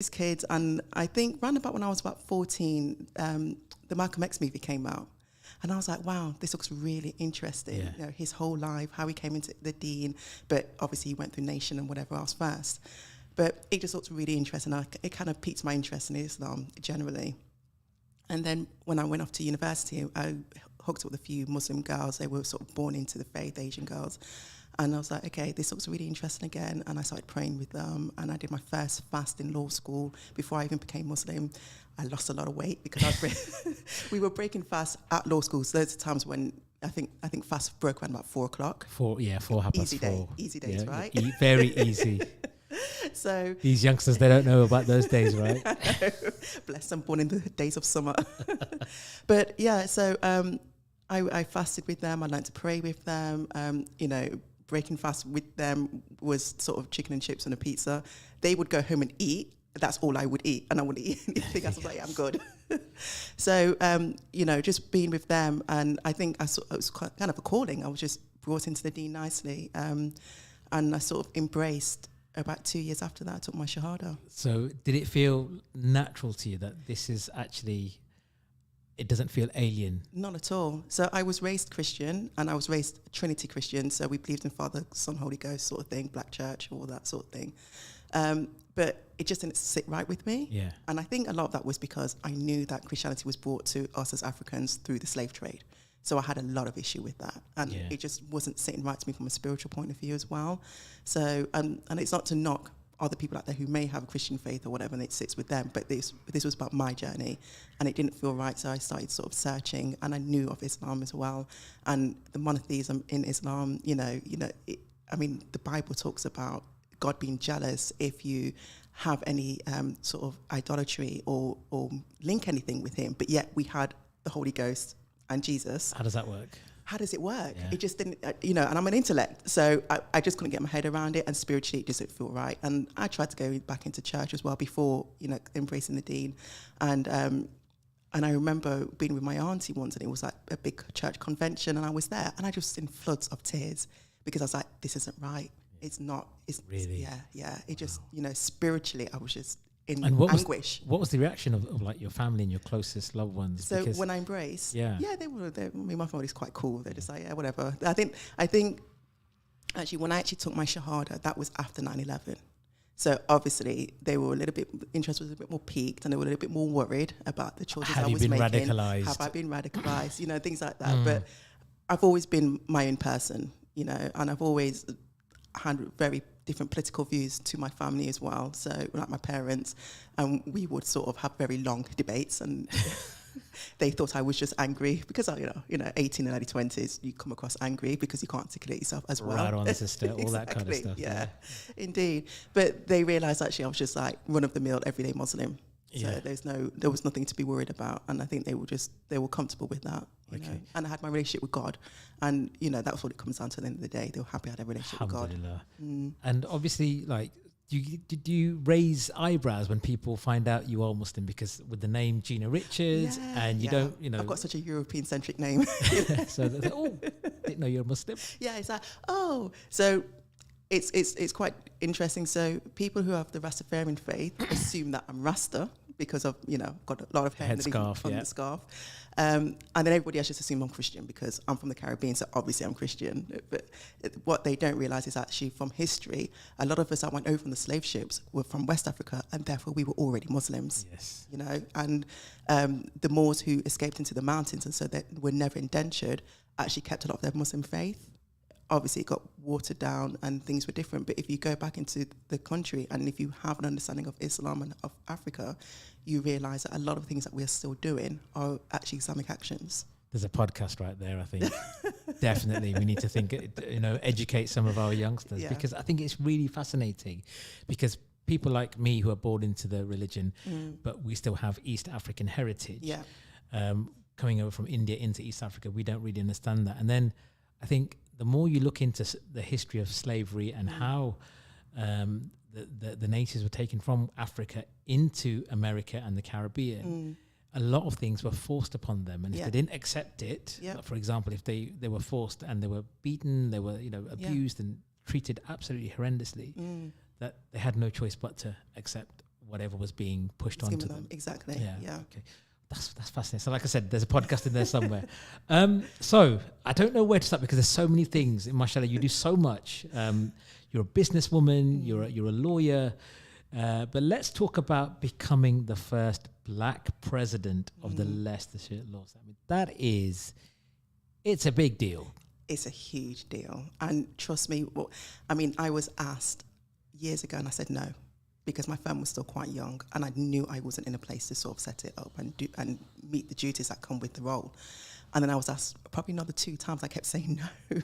These kids, and I think round about when I was about 14, the Malcolm X movie came out. And I was like, wow, this looks really interesting. Yeah. You know, his whole life, how he came into the Dean, but obviously he went through Nation and whatever else first. But it just looked really interesting. It kind of piqued my interest in Islam generally. And then when I went off to university, I hooked up with a few Muslim girls. They were sort of born into the faith, Asian girls. And I was like, okay, this looks really interesting again. And I started praying with them. And I did my first fast in law school before I even became Muslim. I lost a lot of weight because we were breaking fast at law school. So there's times when I think fast broke around about 4 o'clock. 4 Easy days, yeah, right? Very easy. So these youngsters, they don't know about those days, right? Bless them, born in the days of summer. But yeah, so I fasted with them. I learned to pray with them. Breaking fast with them was sort of chicken and chips and a pizza. They would go home and eat. That's all I would eat, and I wouldn't eat anything else. I was like, yeah, I'm good. So, just being with them, and I think it was kind of a calling. I was just brought into the Dean nicely, and I sort of embraced. About 2 years after that, I took my Shahada. So did it feel natural to you that this is actually, it doesn't feel alien? Not at all. So I was raised Christian, and I was raised Trinity Christian, so we believed in Father, Son, Holy Ghost sort of thing, Black Church, all that sort of thing. But it just didn't sit right with me. Yeah. And I think a lot of that was because I knew that Christianity was brought to us as Africans through the slave trade. So I had a lot of issue with that. And it just wasn't sitting right to me from a spiritual point of view as well. So, and it's not to knock other people out there who may have a Christian faith or whatever, and it sits with them. But this was about my journey, and it didn't feel right. So I started sort of searching, and I knew of Islam as well. And the monotheism in Islam, the Bible talks about God being jealous if you have any sort of idolatry or link anything with him. But yet we had the Holy Ghost and Jesus. How does that work? How does it work? Yeah. It just didn't, and I'm an intellect, so I just couldn't get my head around it, and spiritually it just didn't feel right. And I tried to go back into church as well before, embracing the Dean. And I remember being with my auntie once, and it was like a big church convention, and I was there, and I just in floods of tears because I was like, this isn't right. It's not. It's really. Yeah. It just, spiritually, I was just in anguish. What was the reaction of like your family and your closest loved ones? So when I embraced, they were. My family's quite cool. They're just like, yeah, whatever. I think actually when I actually took my Shahada, that was after 9/11. So obviously they were a little bit, interest was a bit more peaked, and they were a little bit more worried about the choices I was making. Radicalized? Have I been radicalized? Things like that. But I've always been my own person, and I've always had very different political views to my family as well. So like my parents, and we would sort of have very long debates, and they thought I was just angry because 18 and early 20s, you come across angry because you can't articulate yourself as well. Right on, sister, all that kind of stuff. Yeah, indeed. But they realised actually I was just like run-of-the-mill everyday Muslim. So there was nothing to be worried about, and I think they were comfortable with that. You know? And I had my relationship with God, and that's what it comes down to at the end of the day. They were happy I had a relationship with God. And obviously, like, did you raise eyebrows when people find out you are Muslim, because with the name Gina Richards, and you don't, I've got such a European-centric name. So they're like, didn't know you're a Muslim. Yeah, it's like, so. It's quite interesting. So people who have the Rastafarian faith assume that I'm Rasta because of, got a lot of hair on the scarf. And then everybody else just assume I'm Christian because I'm from the Caribbean, so obviously I'm Christian. But what they don't realise is actually from history, a lot of us that went over on the slave ships were from West Africa, and therefore we were already Muslims. Yes. And the Moors who escaped into the mountains and so that were never indentured actually kept a lot of their Muslim faith. Obviously it got watered down and things were different, but if you go back into the country and if you have an understanding of Islam and of Africa, you realise that a lot of things that we're still doing are actually Islamic actions. There's a podcast right there, I think. Definitely, we need to think, educate some of our youngsters, because I think it's really fascinating, because people like me who are born into the religion, but we still have East African heritage. Yeah. Coming over from India into East Africa, we don't really understand that. And then I think the more you look into the history of slavery and how the natives were taken from Africa into America and the Caribbean, a lot of things were forced upon them. And if they didn't accept it, for example, if they were forced and they were beaten, they were abused and treated absolutely horrendously, that they had no choice but to accept whatever was being pushed onto them. Exactly. Yeah. Okay. That's fascinating. So like I said, there's a podcast in there somewhere. So I don't know where to start because there's so many things. Mashallah, you do so much. You're a businesswoman, you're a lawyer. But let's talk about becoming the first black president of the Leicestershire Law Society. It's a big deal. It's a huge deal. And trust me, I was asked years ago and I said no, because my firm was still quite young and I knew I wasn't in a place to sort of set it up and meet the duties that come with the role. And then I was asked probably another 2 times, I kept saying no.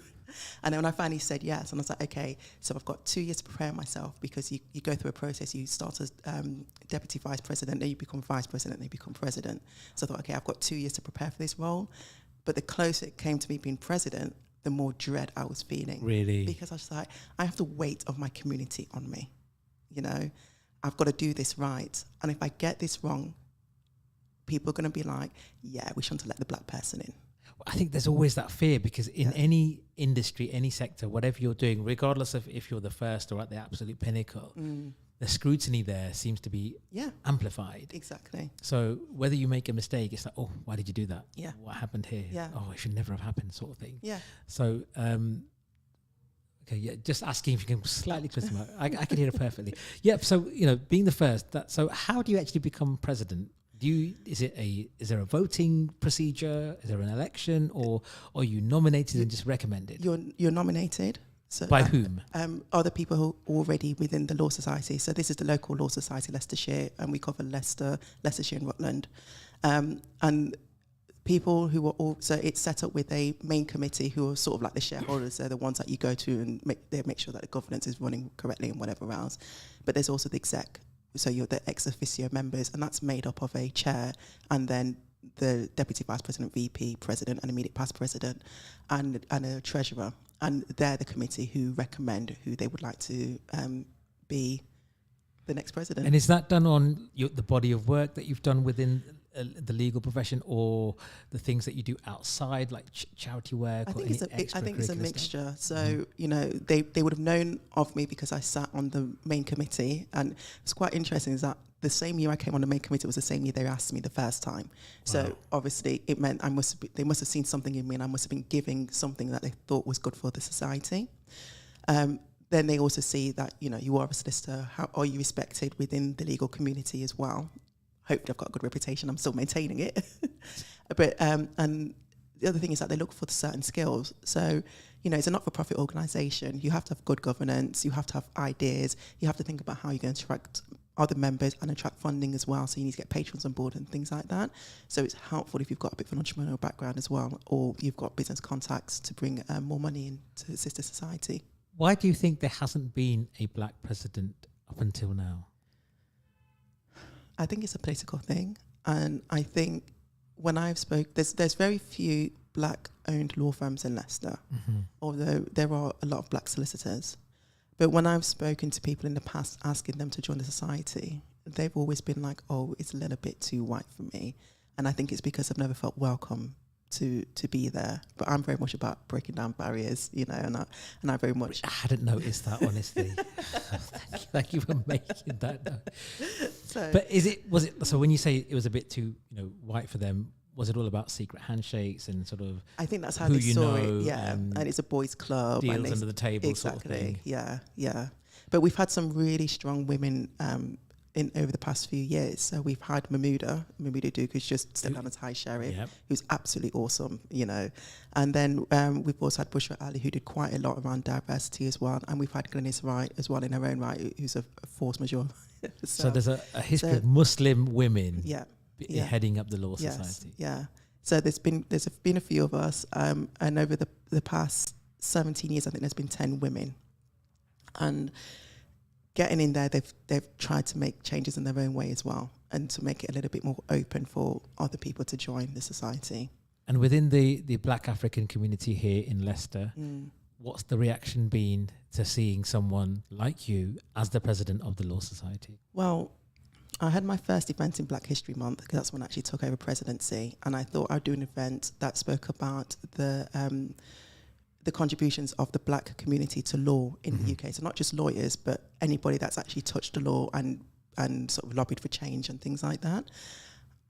And then when I finally said yes, and I was like, okay, so I've got 2 years to prepare myself, because you go through a process. You start as deputy vice president, then you become vice president, then you become president. So I thought, okay, I've got 2 years to prepare for this role. But the closer it came to me being president, the more dread I was feeling. Really? Because I was like, I have the weight of my community on me. I've got to do this right. And if I get this wrong, people are going to be like, yeah, we shouldn't have let the black person in. I think there's always that fear, because in any industry, any sector, whatever you're doing, regardless of if you're the first or at the absolute pinnacle, the scrutiny there seems to be amplified. Exactly. So whether you make a mistake, it's like, oh, why did you do that? Yeah. What happened here? Yeah. Oh, it should never have happened, sort of thing. Yeah. So, okay, yeah, just asking if you can slightly twist them out. I can hear it perfectly. Yeah, so, being the first, so how do you actually become president? Is there a voting procedure? Is there an election, or are you nominated and just recommended? You're nominated. So by whom? Other people who are already within the Law Society. So this is the local Law Society, Leicestershire, and we cover Leicestershire and Rutland. And people who are so it's set up with a main committee who are sort of like the shareholders. They're the ones that you go to and make sure that the governance is running correctly and whatever else. But there's also the exec. So you're the ex officio members, and that's made up of a chair and then the deputy vice president, VP, president, and immediate past president, and a treasurer. And they're the committee who recommend who they would like to be the next president. And is that done on the body of work that you've done within the legal profession, or the things that you do outside, like charity work? I think it's a mixture. So, they would have known of me because I sat on the main committee, and it's quite interesting is that the same year I came on the main committee was the same year they asked me the first time. So obviously it meant they must have seen something in me, and I must have been giving something that they thought was good for the society. Then they also see that, you are a solicitor. How are you respected within the legal community as well? Hopefully I've got a good reputation. I'm still maintaining it. But and the other thing is that they look for certain skills. So, it's a not-for-profit organisation. You have to have good governance. You have to have ideas. You have to think about how you're going to attract other members and attract funding as well. So you need to get patrons on board and things like that. So it's helpful if you've got a bit of an entrepreneurial background as well, or you've got business contacts to bring more money into the sister society. Why do you think there hasn't been a black president up until now? I think it's a political thing, and I think when I've there's very few black-owned law firms in Leicester, although there are a lot of black solicitors. But when I've spoken to people in the past asking them to join the society, they've always been like, "Oh, it's a little bit too white for me," and I think it's because I've never felt welcome to be there. But I'm very much about breaking down barriers, and I very much. I hadn't noticed that, honestly. Thank you for making that. But was it? So when you say it was a bit too, white for them, was it all about secret handshakes and sort of? I think that's how they saw it. Yeah, and it's a boys' club. Deals under the table, exactly. Sort of thing. Yeah. But we've had some really strong women over the past few years. So we've had Mahmouda Duke, who's just stepped down as High Sheriff, who's absolutely awesome, And then we've also had Bushra Ali, who did quite a lot around diversity as well. And we've had Glenys Wright as well in her own right, who's a force majeure. so there's a history of Muslim women heading up the Law Yes, Society. Yeah. So there's been a few of us, and over the past 17 years, I think there's been 10 women. And getting in there, they've tried to make changes in their own way as well, and to make it a little bit more open for other people to join the society. And within the Black African community here in Leicester, what's the reaction been to seeing someone like you as the president of the Law Society? Well, I had my first event in Black History Month, because that's when I actually took over presidency, and I thought I'd do an event that spoke about the contributions of the black community to law in the UK. So not just lawyers, but anybody that's actually touched the law and and sort of lobbied for change and things like that.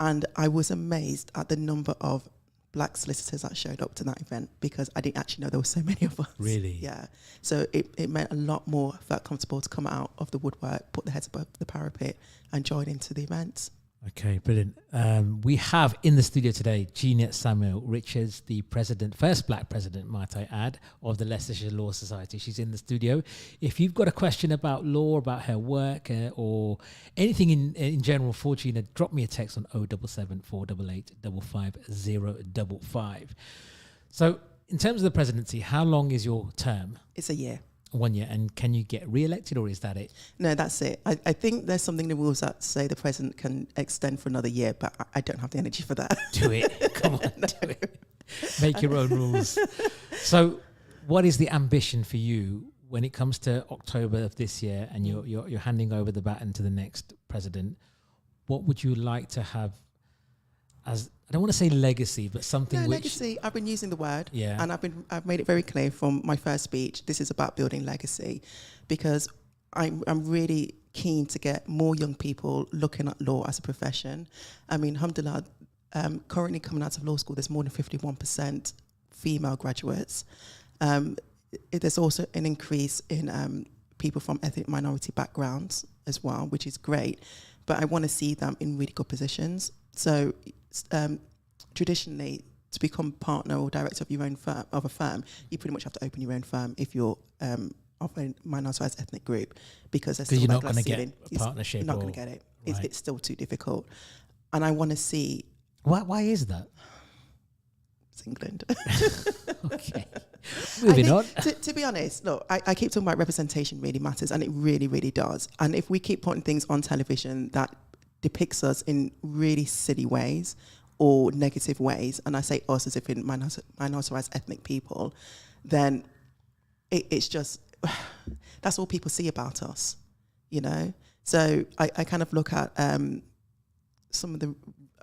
And I was amazed at the number of black solicitors that showed up to that event, because I didn't actually know there were so many of us. Really? Yeah. So it meant a lot more, felt comfortable to come out of the woodwork, put their heads above the parapet and join into the event. Okay, brilliant. We have in the studio today Gina Samuel Richards, the president, first black president, might I add, of the Leicestershire Law Society. She's in the studio. If you've got a question about law, about her work, or anything in general for Gina, drop me a text on 077 488 55055. So in terms of the presidency, how long is your term? It's a year. 1 year. And can you get re-elected, or is that it? No, that's it. I think there's something in the rules that say the president can extend for another year, but I don't have the energy for that. Do it. Come on, do it. Make your own rules. So what is the ambition for you when it comes to October of this year and you're handing over the baton to the next president? What would you like to have as, I don't want to say legacy, but something which... legacy. I've been using the word. Yeah. And I've made it very clear from my first speech, this is about building legacy, because I'm really keen to get more young people looking at law as a profession. I mean, alhamdulillah, currently coming out of law school, there's more than 51% female graduates. There's also an increase in people from ethnic minority backgrounds as well, which is great. But I want to see them in really good positions. So traditionally, to become partner or director of your own firm, of a firm, you pretty much have to open your own firm if you're of a minoritized ethnic group, because there's still you're that not glass going to ceiling. get a partnership. You're not going to get it. It's still too difficult. And I want to see... Why is that? It's England. Okay. Moving on. To be honest, look, I keep talking about representation really matters, and it really, really does. And if we keep putting things on television that depicts us in really silly ways or negative ways, and I say us as if in minoritized ethnic people, then it's just, that's all people see about us, you know? So I kind of look at some of the,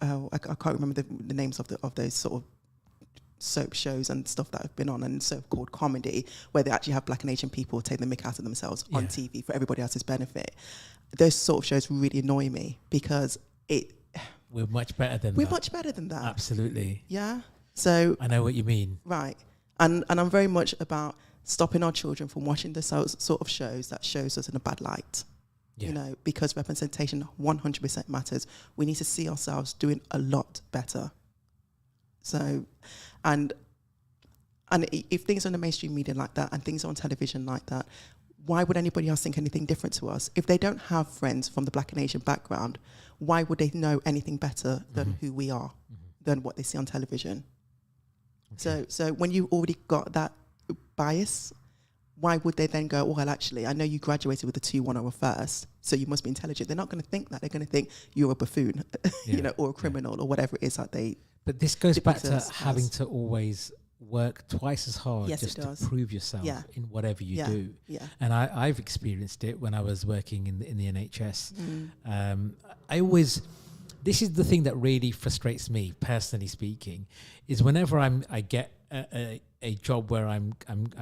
I can't remember the names of those sort of soap shows and stuff that I've been on, and so-called comedy, where they actually have black and Asian people take the mick out of themselves on TV for everybody else's benefit. Those sort of shows really annoy me, because we're much better than that. We're much better than that. Absolutely. Yeah. So I know what you mean. Right. And I'm very much about stopping our children from watching the sort of shows that shows us in a bad light. Yeah. You know, because representation 100% matters. We need to see ourselves doing a lot better. So, and if things are on the mainstream media like that and things are on television like that, why would anybody else think anything different to us? If they don't have friends from the black and Asian background, why would they know anything better than who we are, than what they see on television? Okay. So when you already got that bias, why would they then go, well, actually, I know you graduated with a 2-1 or a first, so you must be intelligent. They're not going to think that. They're going to think you're a buffoon, you know, or a criminal or whatever it is that they... But this goes back to having to always work twice as hard just to prove yourself in whatever you do. Yeah. And I've experienced it when I was working in the NHS. This is the thing that really frustrates me, personally speaking, is whenever I get a job where I'm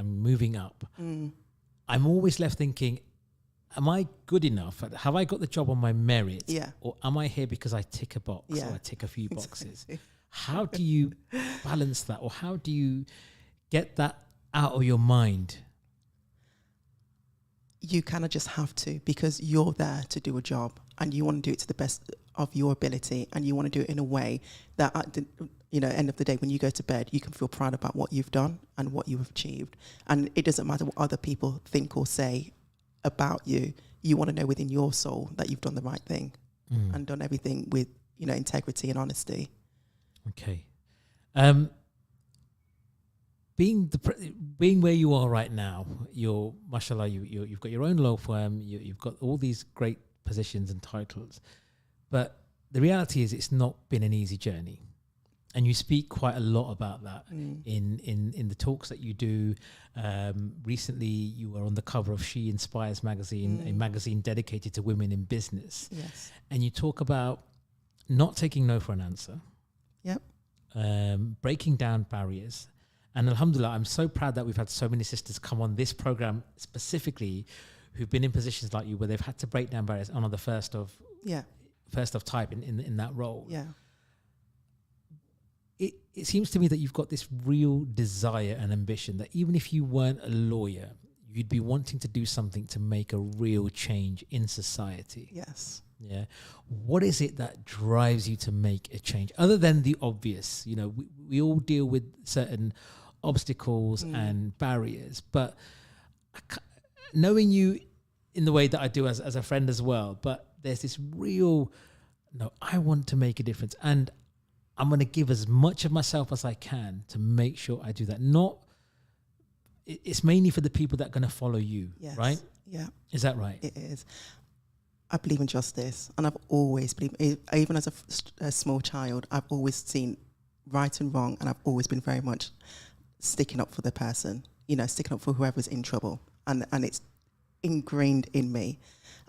moving up, I'm always left thinking, am I good enough? Have I got the job on my merit? Yeah. Or am I here because I tick a box or I tick a few boxes? How do you balance that, or how do you get that out of your mind? You kind of just have to, because you're there to do a job and you want to do it to the best of your ability, and you want to do it in a way that at the end of the day, when you go to bed, you can feel proud about what you've done and what you have achieved. And it doesn't matter what other people think or say about you. You want to know within your soul that you've done the right thing and done everything with, integrity and honesty. Okay. Being where you are right now, you're, mashallah, you've got your own law firm, you've got all these great positions and titles, but the reality is it's not been an easy journey. And you speak quite a lot about that in the talks that you do. Recently, you were on the cover of She Inspires magazine, a magazine dedicated to women in business. Yes. And you talk about not taking no for an answer. Yep. Breaking down barriers. And alhamdulillah, I'm so proud that we've had so many sisters come on this program specifically who've been in positions like you where they've had to break down barriers and are the first of type in that role. Yeah. It seems to me that you've got this real desire and ambition that even if you weren't a lawyer, you'd be wanting to do something to make a real change in society. Yes. Yeah. What is it that drives you to make a change other than the obvious? You know, we all deal with certain obstacles and barriers, but knowing you in the way that I do as a friend as well, but there's this real, no, I want to make a difference and I'm going to give as much of myself as I can to make sure I do that. It's mainly for the people that are going to follow you, right? Yeah. Is that right? It is. I believe in justice, and I've always believed, even as a small child, I've always seen right and wrong, and I've always been very much sticking up for the person, you know, sticking up for whoever's in trouble, and it's ingrained in me.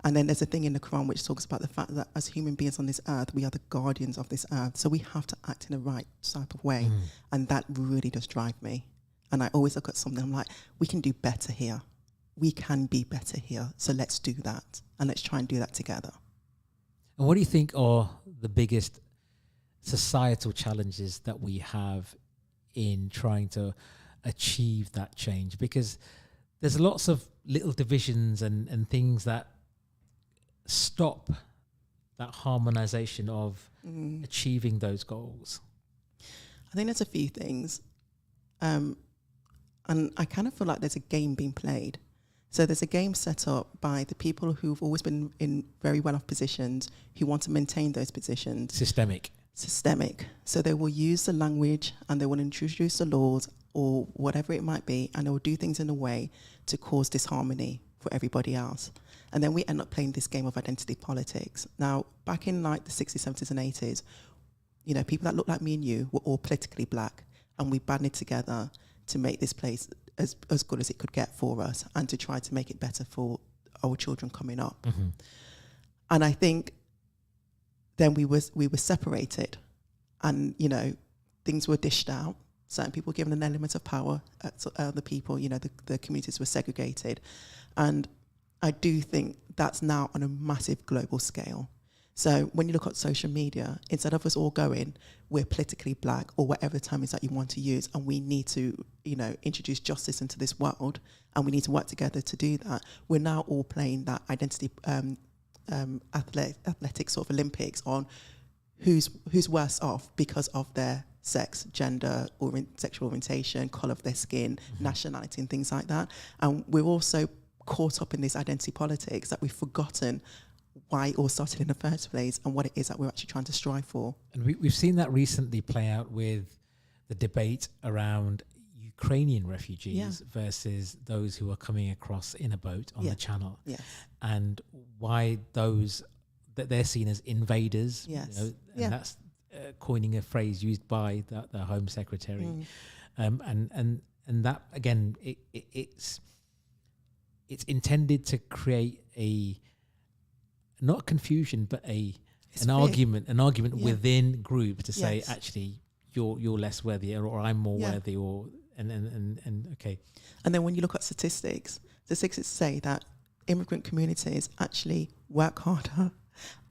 And then there's a thing in the Quran which talks about the fact that as human beings on this earth, we are the guardians of this earth. So we have to act in the right type of way. And that really does drive me. And I always look at something, I'm like, we can do better here. We can be better here. So let's do that. And let's try and do that together. And what do you think are the biggest societal challenges that we have in trying to achieve that change? Because there's lots of little divisions and things that stop that harmonization of achieving those goals. I think there's a few things. And I kind of feel like there's a game being played. So there's a game set up by the people who've always been in very well-off positions, who want to maintain those positions. Systemic. So they will use the language and they will introduce the laws or whatever it might be, and they will do things in a way to cause disharmony for everybody else. And then we end up playing this game of identity politics. Now, back in like the 60s, 70s and 80s, you know, people that looked like me and you were all politically black, and we banded together to make this place as good as it could get for us and to try to make it better for our children coming up. And I think then we were separated, and, you know, things were dished out. Certain people given an element of power, other people, you know, the communities were segregated. And I do think that's now on a massive global scale. So when you look at social media, instead of us all going, we're politically black or whatever term is that you want to use, and we need to, you know, introduce justice into this world, and we need to work together to do that, we're now all playing that identity athletic sort of Olympics on who's worse off because of their sex, gender, or sexual orientation, colour of their skin, nationality and things like that. And we're also caught up in this identity politics that we've forgotten why it all started in the first place and what it is that we're actually trying to strive for. And we've seen that recently play out with the debate around Ukrainian refugees versus those who are coming across in a boat on the channel. And why those, that they're seen as invaders. You know, and that's coining a phrase used by the Home Secretary. And that, again, it's intended to create not confusion, but an argument within group to say, actually, you're less worthy, or I'm more worthy, or and okay. And then when you look at statistics say that immigrant communities actually work harder,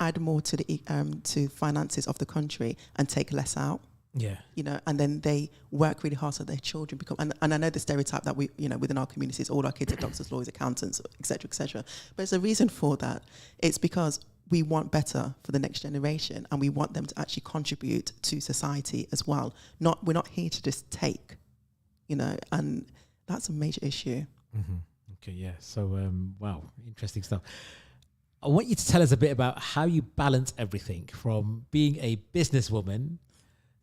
add more to the to finances of the country, and take less out. You know, and then they work really hard so their children become, and I know the stereotype that we, you know, within our communities, all our kids are doctors, lawyers, accountants, etc., etc. But there's a reason for that. It's because we want better for the next generation, and we want them to actually contribute to society as well. We're not here to just take, you know, and that's a major issue. Okay, yeah. So, wow, interesting stuff. I want you to tell us a bit about how you balance everything from being a businesswoman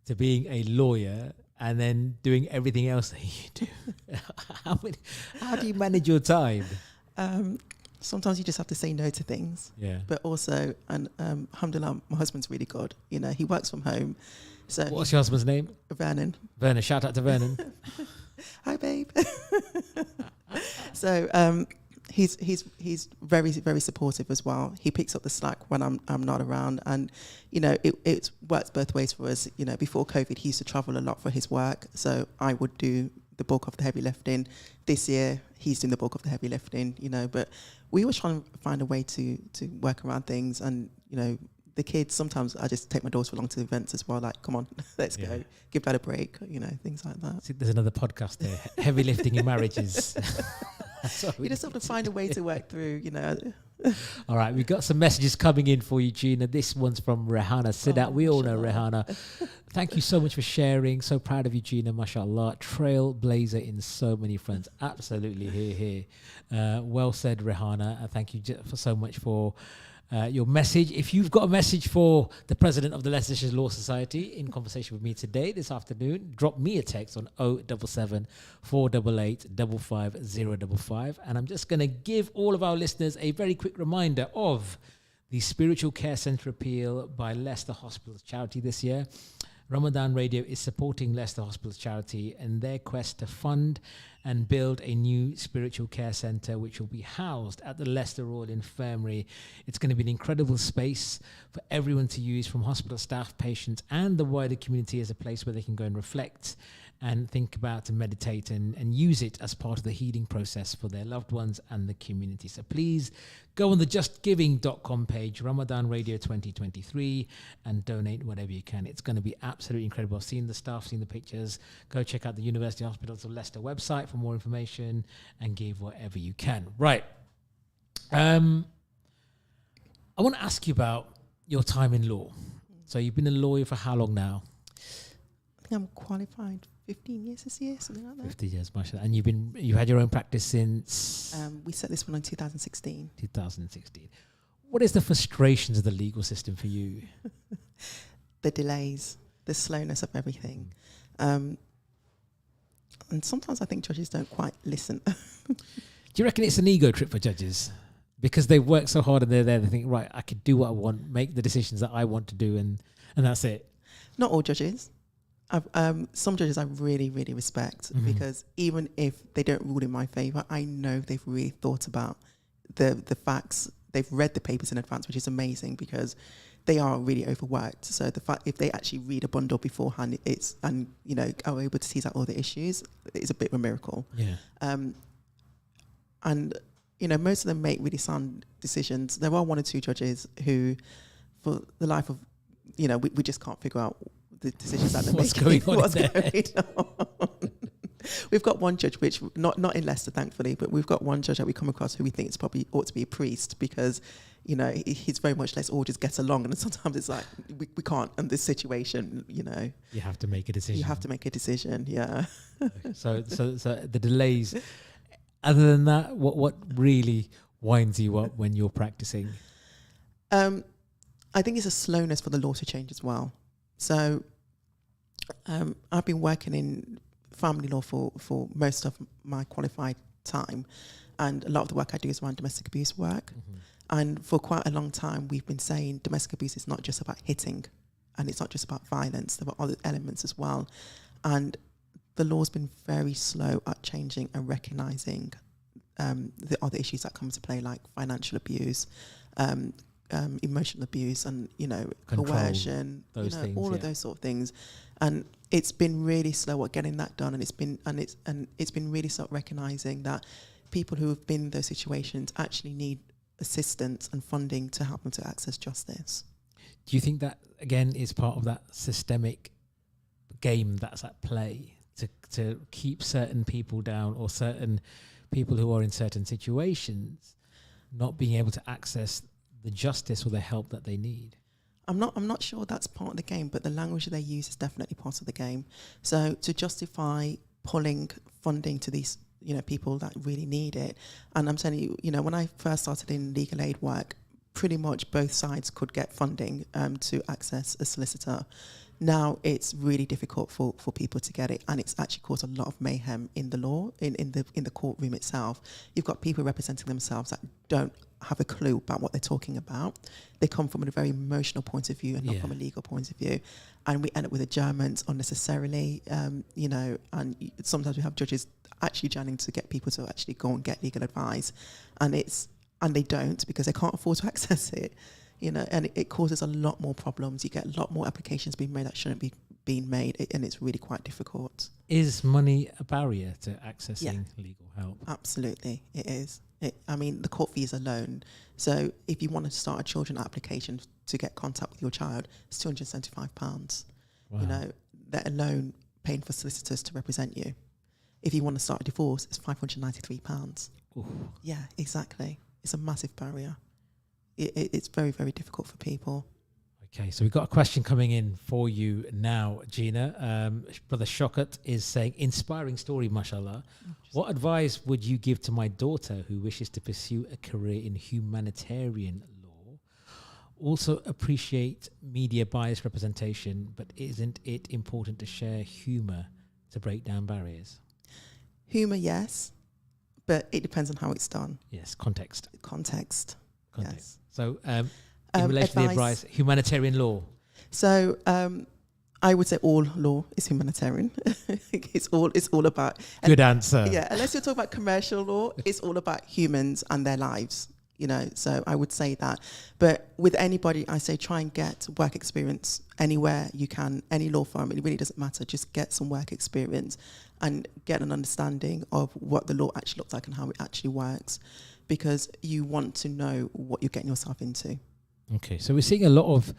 to being a lawyer and then doing everything else that you do. How do you manage your time? Sometimes you just have to say no to things. But also, and alhamdulillah, my husband's really good. You know, he works from home. So what's your husband's name? Vernon. Vernon, shout out to Vernon. Hi, babe. So he's very, very supportive as well. He picks up the slack when I'm not around, and you know it works both ways for us. You know, before COVID, he used to travel a lot for his work, so I would do the bulk of the heavy lifting. This year, he's doing the bulk of the heavy lifting, but we always try to find a way to work around things. And, the kids, sometimes I just take my daughters along to events as well, like, come on, let's go, give that a break, things like that. See, there's another podcast there, heavy lifting in marriages. You just have to find a way to work through, All right, we've got some messages coming in for you, Gina. This one's from Rehana Sidat. We all know Rehana. Thank you so much for sharing. So proud of you, Gina, mashallah. Trailblazer in so many fronts. Absolutely, here. Well said, Rehana. Thank you so much for your message. If you've got a message for the president of the Leicestershire Law Society in conversation with me today, this afternoon, drop me a text on 077 488 55055. And I'm just going to give all of our listeners a very quick reminder of the Spiritual Care Centre appeal by Leicester Hospitals Charity this year. Ramadan Radio is supporting Leicester Hospitals Charity in their quest to fund and build a new spiritual care centre which will be housed at the Leicester Royal Infirmary. It's going to be an incredible space for everyone to use, from hospital staff, patients and the wider community, as a place where they can go and reflect and think about and meditate and use it as part of the healing process for their loved ones and the community. So please go on the justgiving.com page, Ramadan Radio 2023, and donate whatever you can. It's going to be absolutely incredible. I've seen the stuff, seen the pictures. Go check out the University Hospitals of Leicester website for more information and give whatever you can. Right. I want to ask you about your time in law. So you've been a lawyer for how long now? I think I'm qualified 15 years this year, something like that. 50 years, mashallah. And you've had your own practice since? We set this one in 2016. 2016. What is the frustrations of the legal system for you? The delays, the slowness of everything. And sometimes I think judges don't quite listen. Do you reckon it's an ego trip for judges? Because they've worked so hard and they're there, they think, right, I could do what I want, make the decisions that I want to do, and that's it. Not all judges. Some judges I really, really respect, because even if they don't rule in my favour, I know they've really thought about the facts. They've read the papers in advance, which is amazing, because they are really overworked. So the fact, if they actually read a bundle beforehand, are able to tease out all the issues, it's a bit of a miracle. Yeah. And most of them make really sound decisions. There are one or two judges who, for the life of, we just can't figure out the decisions that they're making. What's going on? We've got one judge, which not in Leicester, thankfully, but we've got one judge that we come across who we think is probably ought to be a priest, because he's very much, let's all just get along, and sometimes it's like we can't in this situation. You have to make a decision. You have to make a decision. Yeah. So the delays. Other than that, what really winds you up when you're practicing? I think it's a slowness for the law to change as well. So I've been working in family law for most of my qualified time, and a lot of the work I do is around domestic abuse work. And for quite a long time, we've been saying domestic abuse is not just about hitting, and it's not just about violence. There are other elements as well. And the law's been very slow at changing and recognising the other issues that come into play, like financial abuse, emotional abuse, and control, coercion, things, all of those sort of things. And it's been really slow at getting that done, and it's been really slow at recognising that people who have been in those situations actually need assistance and funding to help them to access justice. Do you think that again is part of that systemic game that's at play to keep certain people down, or certain people who are in certain situations not being able to access the justice or the help that they need? I'm not sure that's part of the game, but the language that they use is definitely part of the game. So to justify pulling funding to these people that really need it, and I'm telling you, when I first started in legal aid work, pretty much both sides could get funding to access a solicitor. Now it's really difficult for people to get it, and it's actually caused a lot of mayhem in the law, in the courtroom itself. You've got people representing themselves that don't have a clue about what they're talking about. They come from a very emotional point of view and not from a legal point of view, and we end up with adjournments unnecessarily. And sometimes we have judges actually joining to get people to actually go and get legal advice, and they don't, because they can't afford to access it. And it causes a lot more problems. You get a lot more applications being made that shouldn't be being made, and it's really quite difficult. Is money a barrier to accessing legal help? Absolutely, it is. The court fees alone. So if you want to start a children application to get contact with your child, it's £275. Wow. That alone paying for solicitors to represent you. If you want to start a divorce, it's £593. Ooh. Yeah, exactly. It's a massive barrier. It's very, very difficult for people. Okay, so we've got a question coming in for you now, Gina. Brother Shokat is saying, inspiring story, mashallah. What advice would you give to my daughter who wishes to pursue a career in humanitarian law? Also appreciate media bias representation, but isn't it important to share humour to break down barriers? Humour, yes, but it depends on how it's done. Yes, context. Context. Yes. So, in relation to the advice, humanitarian law. So, I would say all law is humanitarian. It's all about. Good answer. Yeah, unless you're talking about commercial law, it's all about humans and their lives. So I would say that. But with anybody, I say try and get work experience anywhere you can, any law firm. It really doesn't matter. Just get some work experience and get an understanding of what the law actually looks like and how it actually works, because you want to know what you're getting yourself into. Okay, so we're seeing a lot of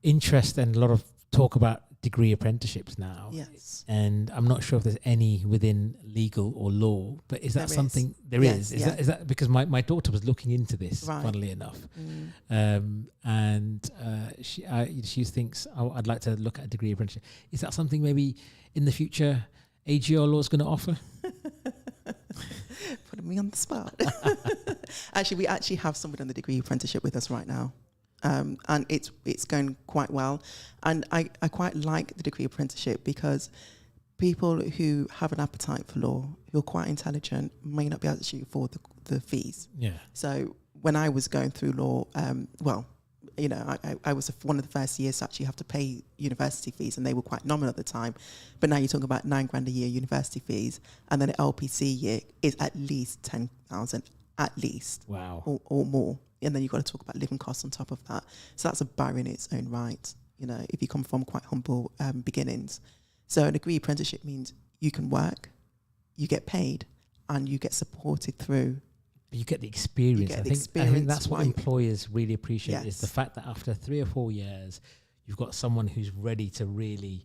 interest and a lot of talk about degree apprenticeships now. Yes. And I'm not sure if there's any within legal or law, but is that something there is? Is that because my daughter was looking into this, funnily enough, and she thinks I'd like to look at a degree apprenticeship. Is that something maybe in the future AGR law is going to offer? Putting me on the spot. Actually, we actually have somebody on the degree apprenticeship with us right now. And it's going quite well. And I quite like the degree apprenticeship because people who have an appetite for law, who are quite intelligent, may not be able to afford the fees. Yeah. So when I was going through law, I was one of the first years to actually have to pay university fees, and they were quite nominal at the time. But now you're talking about $9,000 a year university fees, and then an LPC year is at least 10,000 at least. Wow. Or more. And then you've got to talk about living costs on top of that. So that's a barrier in its own right, if you come from quite humble beginnings. So a degree apprenticeship means you can work, you get paid, and you get supported through. You get the experience. I think that's what employers really appreciate, is the fact that after 3 or 4 years, you've got someone who's ready to really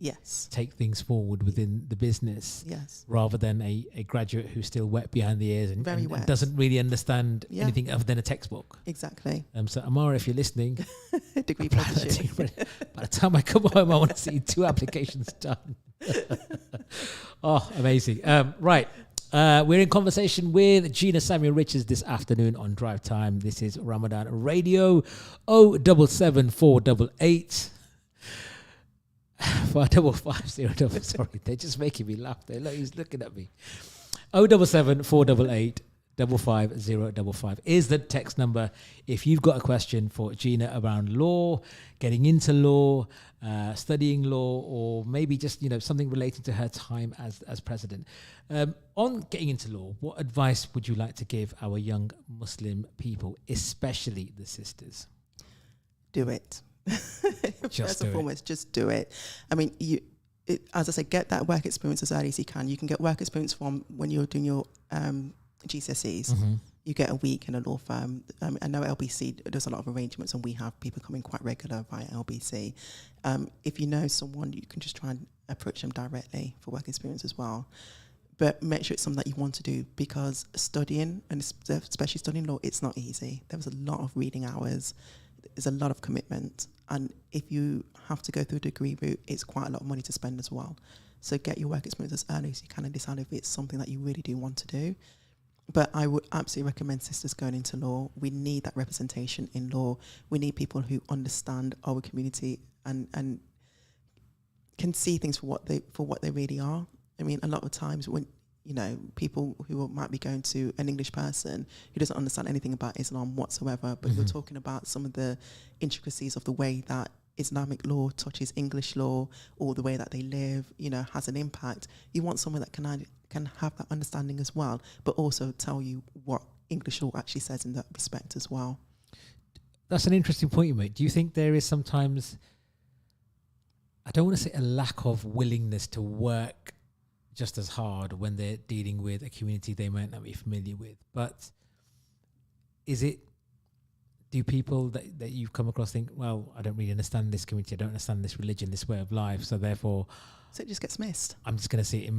take things forward within the business, rather than a graduate who's still wet behind the ears and doesn't really understand anything other than a textbook. Exactly. So Amara, if you're listening, degree apprenticeship. By the time I come home, I want to see 2 applications done. Oh, amazing. Right. We're in conversation with Gina Samuel Richards this afternoon on Drive Time. This is Ramadan Radio 077488 555 sorry, they're just making me laugh. He's looking at me. 077488 55055 is the text number if you've got a question for Gina around law, getting into law, studying law, or maybe just something relating to her time as president. On getting into law, what advice would you like to give our young Muslim people, especially the sisters? Do it. First and foremost, just do it. I mean, as I said, get that work experience as early as you can. You can get work experience from when you're doing your GCSEs. Mm-hmm. You get a week in a law firm. I know LBC does a lot of arrangements, and we have people coming quite regular via LBC. If you know someone, you can just try and approach them directly for work experience as well. But make sure it's something that you want to do, because studying, and especially studying law, it's not easy. There was a lot of reading hours. There's a lot of commitment. And if you have to go through a degree route, it's quite a lot of money to spend as well. So get your work experience as early as you can and decide if it's something that you really do want to do. But I would absolutely recommend sisters going into law. We need that representation in law. We need people who understand our community and can see things for what they really are. I mean, a lot of times when people who might be going to an English person who doesn't understand anything about Islam whatsoever, but you're talking about some of the intricacies of the way that Islamic law touches English law, or the way that they live, has an impact. You want someone that can have that understanding as well, but also tell you what English law actually says in that respect as well. That's an interesting point you make. Do you think there is sometimes I don't want to say a lack of willingness to work just as hard when they're dealing with a community they might not be familiar with, but do people that you've come across think, well, I don't really understand this community, I don't understand this religion, this way of life, so therefore, so it just gets missed. I'm just going to see it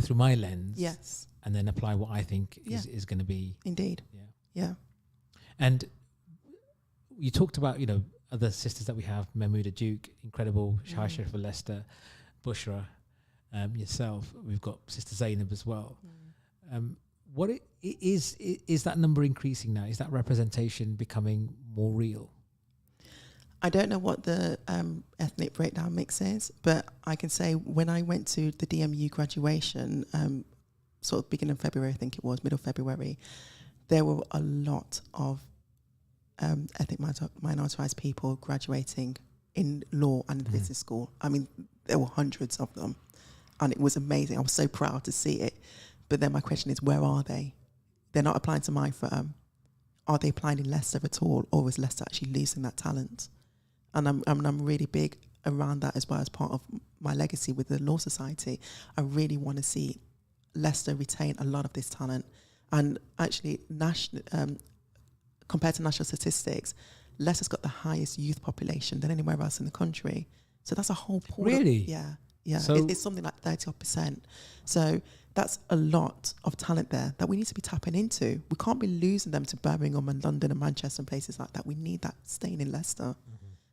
through my lens, yes, and then apply what I think is going to be. Indeed, yeah. And you talked about other sisters that we have, Mahmouda Duke, incredible, Shah Sharif of Leicester, Bushra, yourself. We've got Sister Zainab as well. What is that number increasing now? Is that representation becoming more real? I don't know what the ethnic breakdown mix is, but I can say when I went to the DMU graduation, sort of beginning of February, I think it was, middle of February, there were a lot of ethnic minoritized people graduating in law and in business school. I mean, there were hundreds of them, and it was amazing. I was so proud to see it. But then my question is, where are they? They're not applying to my firm. Are they applying in Leicester at all, or is Leicester actually losing that talent? And I'm really big around that as well as part of my legacy with the Law Society. I really want to see Leicester retain a lot of this talent. And actually, compared to national statistics, Leicester's got the highest youth population than anywhere else in the country. So that's a whole pool. Really? Yeah. So it's something like 30%. So that's a lot of talent there that we need to be tapping into. We can't be losing them to Birmingham and London and Manchester and places like that. We need that staying in Leicester.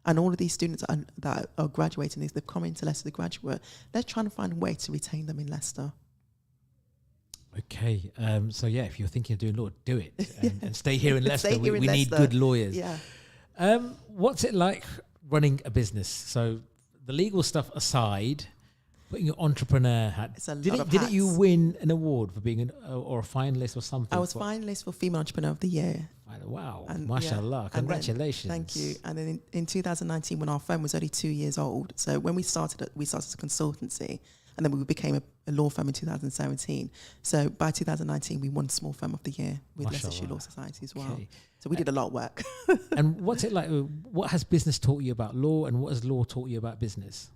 And all of these students that are graduating, they've come into Leicester, the graduate, they're trying to find a way to retain them in Leicester. Okay. So yeah, if you're thinking of doing law, do it and stay here in Leicester. We need good lawyers. Yeah. What's it like running a business? So the legal stuff aside, putting your entrepreneur hat. It's a lot of didn't you win an award for being or a finalist or something? I was finalist for Female Entrepreneur of the Year. Wow. And mashallah. Congratulations. Thank you. And then in 2019, when our firm was only 2 years old, so when we started as a consultancy, and then we became a law firm in 2017. So by 2019, we won Small Firm of the Year with Leicestershire Law Society as well. Okay. So we did a lot of work. And what's it like? What has business taught you about law, and what has law taught you about business?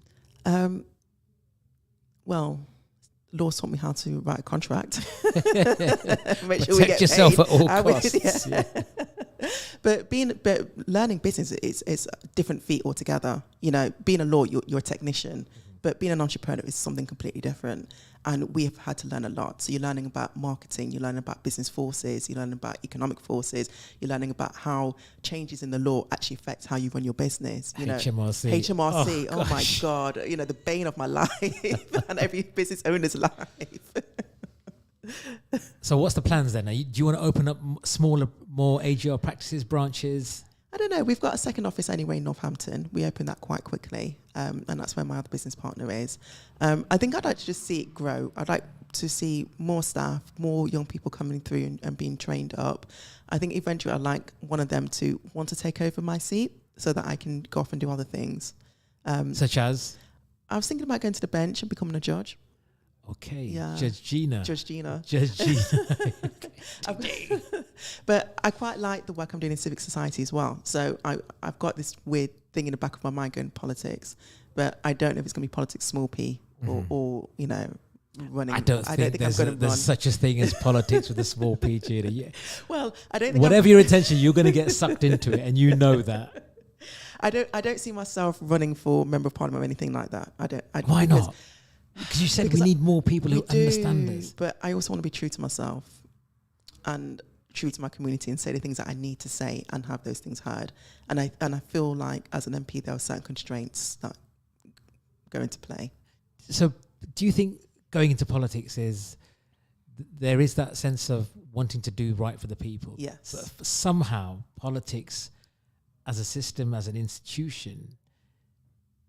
Well, law taught me how to write a contract. Make sure we get yourself paid. At all costs. But learning business is a different feat altogether. Being a lawyer, you're a technician. But being an entrepreneur is something completely different. And we have had to learn a lot. So you're learning about marketing, you're learning about business forces, you're learning about economic forces, you're learning about how changes in the law actually affect how you run your business. HMRC, oh my God, the bane of my life and every business owner's life. So what's the plans then? Do you want to open up smaller, more AGR practices, branches? I don't know. We've got a second office anyway in Northampton. We opened that quite quickly, and that's where my other business partner is. I think I'd like to just see it grow. I'd like to see more staff, more young people coming through and being trained up. I think eventually I'd like one of them to want to take over my seat so that I can go off and do other things. Such as? I was thinking about going to the bench and becoming a judge. Okay, yeah. Judge Gina. But I quite like the work I'm doing in civic society as well. So I've got this weird thing in the back of my mind going politics, but I don't know if it's going to be politics small p or running. I don't think there's such a thing as politics with a small p, Gina. Yeah. Well, I don't think whatever your intention, you're going to get sucked into it, and you know that. I don't see myself running for member of parliament or anything like that. Why not? Because you said we need more people who understand this. But I also want to be true to myself and true to my community and say the things that I need to say and have those things heard. And I feel like as an MP there are certain constraints that go into play. So do you think going into politics there is that sense of wanting to do right for the people? Yes. But somehow politics as a system, as an institution,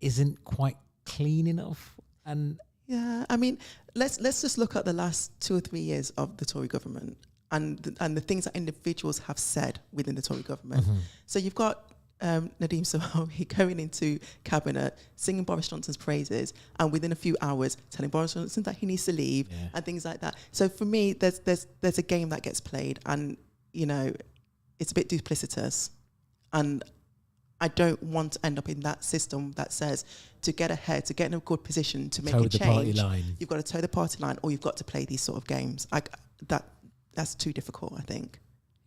isn't quite clean enough? And yeah, I mean, let's just look at the last 2 or 3 years of the Tory government and the things that individuals have said within the Tory government. So you've got Nadeem Sawawi going into cabinet, singing Boris Johnson's praises, and within a few hours telling Boris Johnson that he needs to leave and things like that. So for me, there's a game that gets played, and it's a bit duplicitous, and I don't want to end up in that system that says to get ahead, to get in a good position, to make toe a the change, party line. You've got to toe the party line, or you've got to play these sort of games. That's too difficult, I think.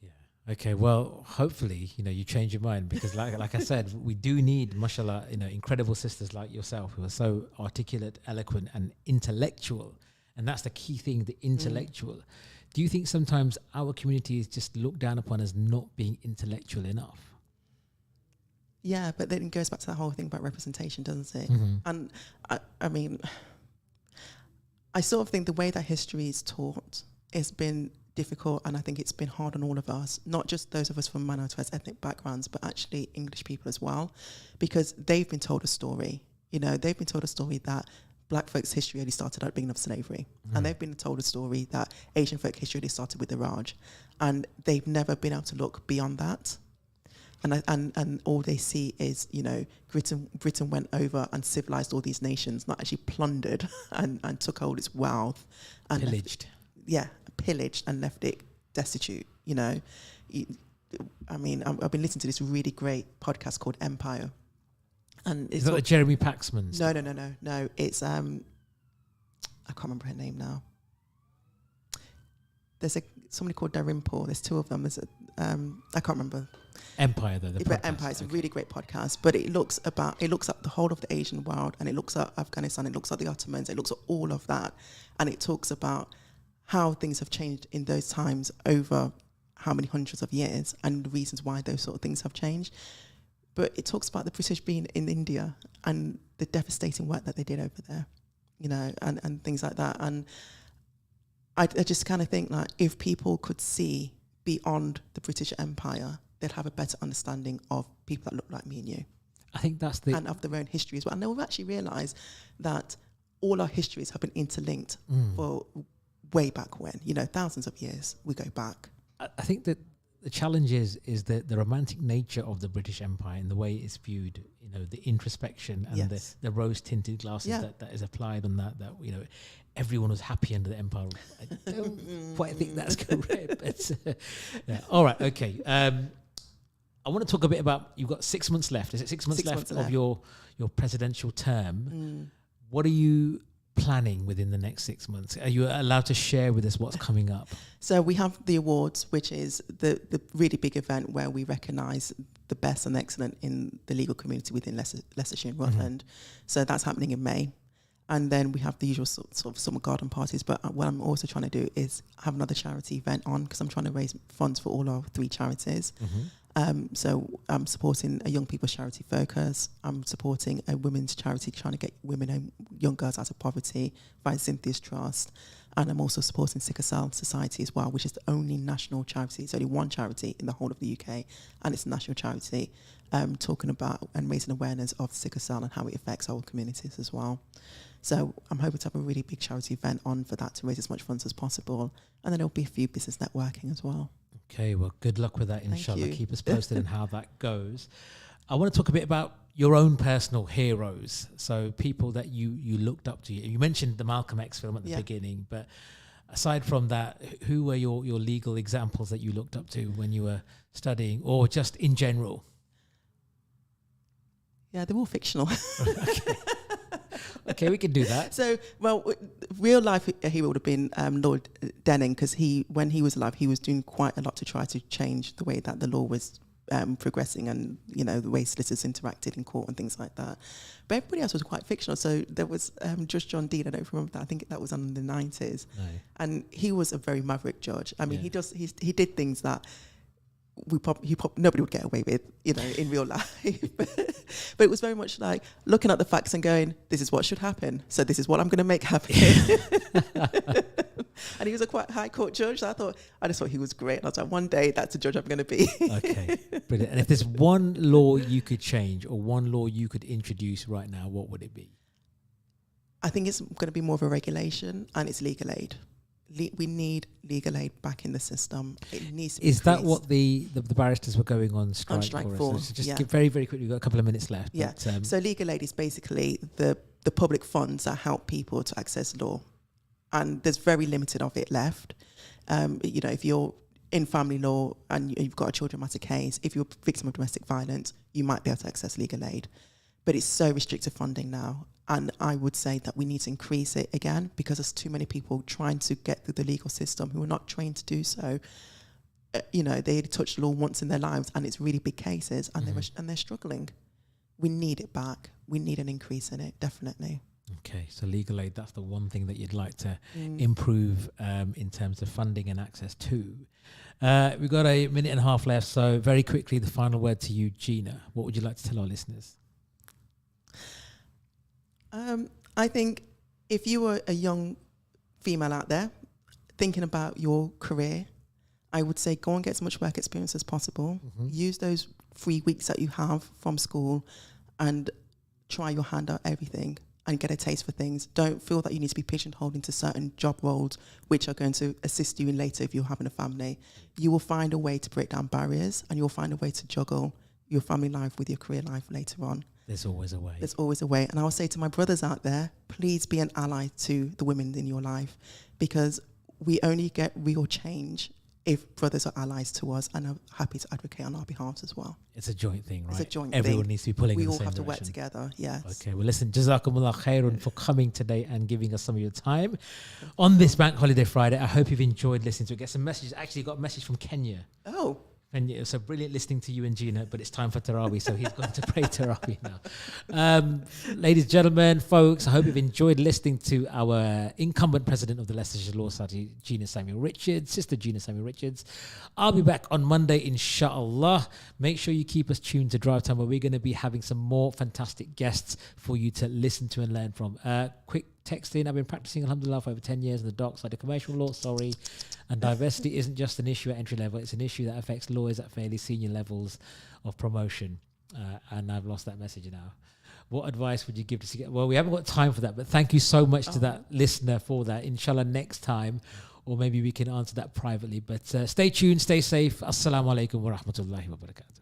Yeah. Okay. Well, hopefully, you change your mind, because like I said, we do need, mashallah, incredible sisters like yourself who are so articulate, eloquent, and intellectual. And that's the key thing, the intellectual. Do you think sometimes our community is just looked down upon as not being intellectual enough? Yeah, but then it goes back to that whole thing about representation, doesn't it? And I mean, I sort of think the way that history is taught has been difficult, and I think it's been hard on all of us, not just those of us from minoritized ethnic backgrounds, but actually English people as well, because they've been told a story. They've been told a story that black folks' history only started at the beginning of slavery, and they've been told a story that Asian folk history only started with the Raj, and they've never been able to look beyond that. And all they see is, Britain went over and civilized all these nations, not actually plundered and took all its wealth. And pillaged. Pillaged and left it destitute, I mean, I've been listening to this really great podcast called Empire. And Is that the Jeremy Paxman? No. It's, I can't remember her name now. There's somebody called Darimpour. There's two of them. I can't remember. Empire, though. Empire is a really great podcast, but it looks at the whole of the Asian world, and it looks at Afghanistan, it looks at the Ottomans, it looks at all of that, and it talks about how things have changed in those times over how many hundreds of years, and the reasons why those sort of things have changed. But it talks about the British being in India and the devastating work that they did over there, and things like that. And I just kind of think that if people could see beyond the British Empire, they'd have a better understanding of people that look like me and you. I think that's and of their own history as well. And they'll actually realise that all our histories have been interlinked for way back when, thousands of years we go back. I think that the challenge is the romantic nature of the British Empire and the way it's viewed, the introspection and the rose-tinted glasses that is applied on that everyone was happy under the empire. I don't quite think that's correct. But, all right, okay. I want to talk a bit about, you've got 6 months left. Is it 6 months left of your presidential term? What are you planning within the next 6 months? Are you allowed to share with us what's coming up? So we have the awards, which is the really big event where we recognise the best and excellent in the legal community within Leicestershire and Rutland. So that's happening in May. And then we have the usual sort of summer garden parties. But what I'm also trying to do is have another charity event on, because I'm trying to raise funds for all our 3 charities. So I'm supporting a young people's charity Focus. I'm supporting a women's charity trying to get women and young girls out of poverty via Cynthia's Trust. And I'm also supporting Sickle Cell Society as well, which is the only national charity. It's only one charity in the whole of the UK, and it's a national charity talking about and raising awareness of sickle cell and how it affects our communities as well. So I'm hoping to have a really big charity event on for that to raise as much funds as possible. And then there'll be a few business networking as well. Okay, well, good luck with that, inshallah. Thank you. Keep us posted on how that goes. I want to talk a bit about your own personal heroes. So people that you looked up to. You mentioned the Malcolm X film at the beginning, but aside from that, who were your legal examples that you looked up to when you were studying, or just in general? Yeah, they're all fictional. Okay, we can do that. So, well, real life hero would have been Lord Denning, because when he was alive, he was doing quite a lot to try to change the way that the law was progressing, and the way solicitors interacted in court and things like that. But everybody else was quite fictional. So there was Judge John Dean. I don't remember that. I think that was in the 90s, and he was a very maverick judge. I mean, he did things that nobody would get away with, in real life. But it was very much like looking at the facts and going, this is what should happen, so this is what I'm going to make happen. And he was a quite high court judge. So I just thought he was great. And I was like, one day that's a judge I'm going to be. Okay, brilliant. And if there's one law you could change or one law you could introduce right now, what would it be? I think it's going to be more of a regulation, and it's legal aid. We need legal aid back in the system. It needs to be Is that what the barristers were going on strike for? So just very, very quickly, we've got a couple of minutes left. Yeah. But, so legal aid is basically the public funds that help people to access law. And there's very limited of it left. If you're in family law and you've got a children matter case, if you're a victim of domestic violence, you might be able to access legal aid. But it's so restricted funding now. And I would say that we need to increase it again because there's too many people trying to get through the legal system who are not trained to do so. They touch the law once in their lives and it's really big cases and they're struggling. We need it back. We need an increase in it, definitely. Okay, so legal aid, that's the one thing that you'd like to improve in terms of funding and access to. We've got a minute and a half left, so very quickly, the final word to you, Gina. What would you like to tell our listeners? I think if you were a young female out there thinking about your career, I would say go and get as much work experience as possible. Use those 3 weeks that you have from school and try your hand at everything and get a taste for things. Don't feel that you need to be pigeonholed into certain job roles which are going to assist you in later if you're having a family. You will find a way to break down barriers and you'll find a way to juggle your family life with your career life later on. There's always a way. There's always a way. And I will say to my brothers out there, please be an ally to the women in your life because we only get real change if brothers are allies to us and are happy to advocate on our behalf as well. It's a joint thing, right? It's a joint Everyone thing. needs to be pulling in the same We all have direction. to work together, yes. Okay, well listen, Jazakumullah khairun for coming today and giving us some of your time on this Bank Holiday Friday. I hope you've enjoyed listening to it. Get some messages. Actually got a message from Kenya. Oh. And it was so brilliant listening to you and Gina, but it's time for Tarawih, so he's going to pray Tarawih now. Ladies, gentlemen, folks, I hope you've enjoyed listening to our incumbent president of the Leicestershire Law Society, Gina Samuel Richards, Sister Gina Samuel Richards. I'll be back on Monday, inshallah. Make sure you keep us tuned to Drive Time, where we're going to be having some more fantastic guests for you to listen to and learn from. Quick text in. I've been practicing, alhamdulillah, for over 10 years in the docs. I do commercial law, and diversity isn't just an issue at entry level, it's an issue that affects lawyers at fairly senior levels of promotion. And I've lost that message now. What advice would you give to... Well, we haven't got time for that, but thank you so much to that listener for that. Inshallah, next time, or maybe we can answer that privately. But stay tuned, stay safe. Assalamu alaikum wa rahmatullahi wa barakatuh.